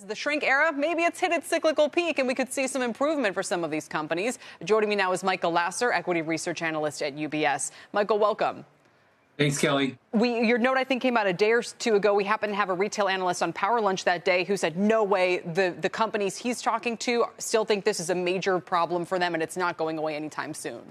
The shrink era, maybe it's hit its cyclical peak and we could see some improvement for some of these companies. Joining me now is Michael Lasser, equity research analyst at UBS. Michael, welcome. Thanks, Kelly. Your note, I think, came out a day or two ago. We happened to have a retail analyst on Power Lunch that day who said, no way, the companies he's talking to still think this is a major problem for them and it's not going away anytime soon.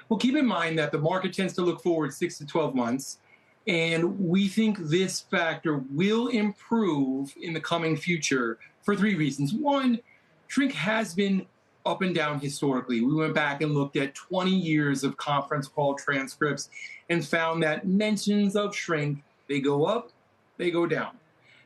Well, keep in mind that the market tends to look forward 6 to 12 months. And we think this factor will improve in the coming future for 3 reasons. One, shrink has been up and down historically. We went back and looked at 20 years of conference call transcripts and found that mentions of shrink, they go up, they go down.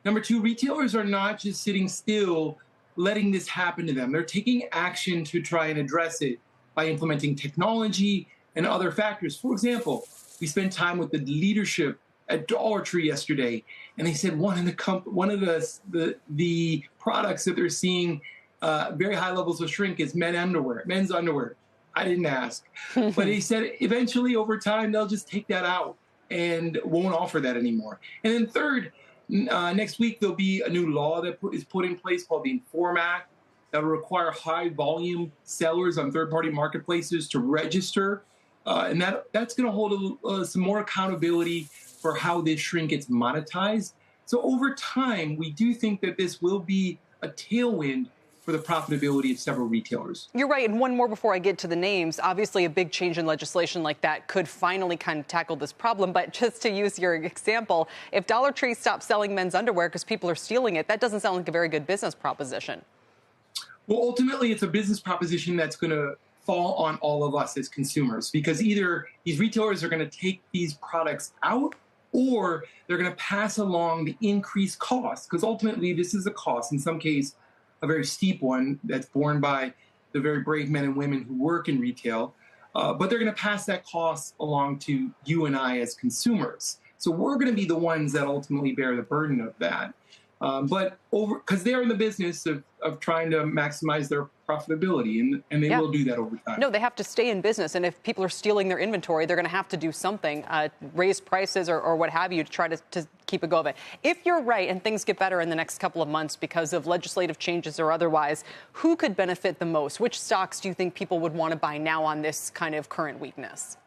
Number 2, retailers are not just sitting still letting this happen to them. They're taking action to try and address it by implementing technology and other factors. For example, we spent time with the leadership at Dollar Tree yesterday, and they said one of the products that they're seeing very high levels of shrink is men's underwear. I didn't ask, but they said eventually over time they'll just take that out and won't offer that anymore. And then third, next week there'll be a new law that is put in place called the Inform Act that will require high volume sellers on third-party marketplaces to register. And that's going to hold some more accountability for how this shrink gets monetized. So over time, we do think that this will be a tailwind for the profitability of several retailers. You're right. And one more before I get to the names. Obviously, a big change in legislation like that could finally kind of tackle this problem. But just to use your example, if Dollar Tree stops selling men's underwear because people are stealing it, that doesn't sound like a very good business proposition. Well, ultimately, it's a business proposition that's going to fall on all of us as consumers, because either these retailers are going to take these products out or they're going to pass along the increased cost, because ultimately this is a cost, in some case a very steep one that's borne by the very brave men and women who work in retail, but they're going to pass that cost along to you and I as consumers. So we're going to be the ones that ultimately bear the burden of that. But because they're in the business of trying to maximize their profitability, and they will do that over time. No, they have to stay in business. And if people are stealing their inventory, they're going to have to do something, raise prices or what have you to try to keep a go of it. If you're right and things get better in the next couple of months because of legislative changes or otherwise, who could benefit the most? Which stocks do you think people would want to buy now on this kind of current weakness?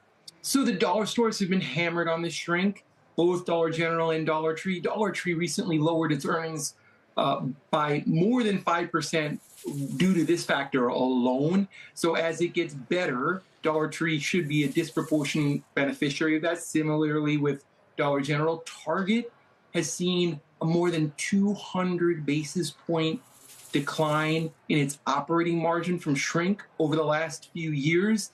So the dollar stores have been hammered on this shrink. Both Dollar General and Dollar Tree. Dollar Tree recently lowered its earnings by more than 5% due to this factor alone. So as it gets better, Dollar Tree should be a disproportionate beneficiary of that. Similarly with Dollar General, Target has seen a more than 200 basis point decline in its operating margin from shrink over the last few years.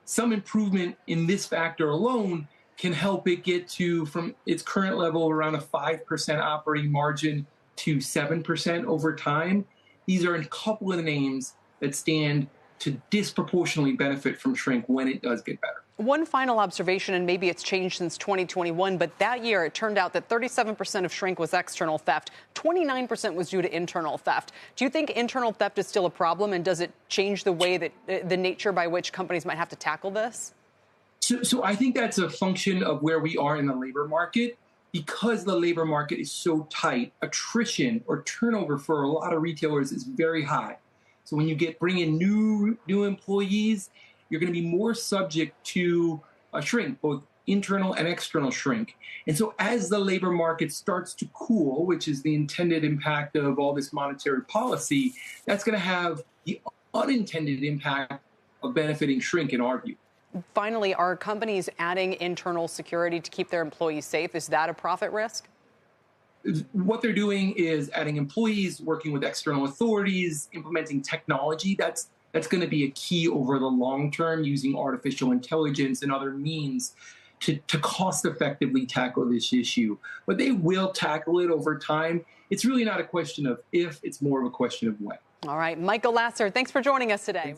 Some improvement in this factor alone can help it get to, from its current level, around a 5% operating margin to 7% over time. These are a couple of the names that stand to disproportionately benefit from shrink when it does get better. One final observation, and maybe it's changed since 2021, but that year it turned out that 37% of shrink was external theft, 29% was due to internal theft. Do you think internal theft is still a problem, and does it change the way that the nature by which companies might have to tackle this? So I think that's a function of where we are in the labor market. Because the labor market is so tight, attrition or turnover for a lot of retailers is very high. So when you bring in new employees, you're going to be more subject to a shrink, both internal and external shrink. And so as the labor market starts to cool, which is the intended impact of all this monetary policy, that's going to have the unintended impact of benefiting shrink in our view. Finally, are companies adding internal security to keep their employees safe? Is that a profit risk? What they're doing is adding employees, working with external authorities, implementing technology. That's going to be a key over the long term, using artificial intelligence and other means to cost effectively tackle this issue. But they will tackle it over time. It's really not a question of if, it's more of a question of when. All right. Michael Lasser, thanks for joining us today.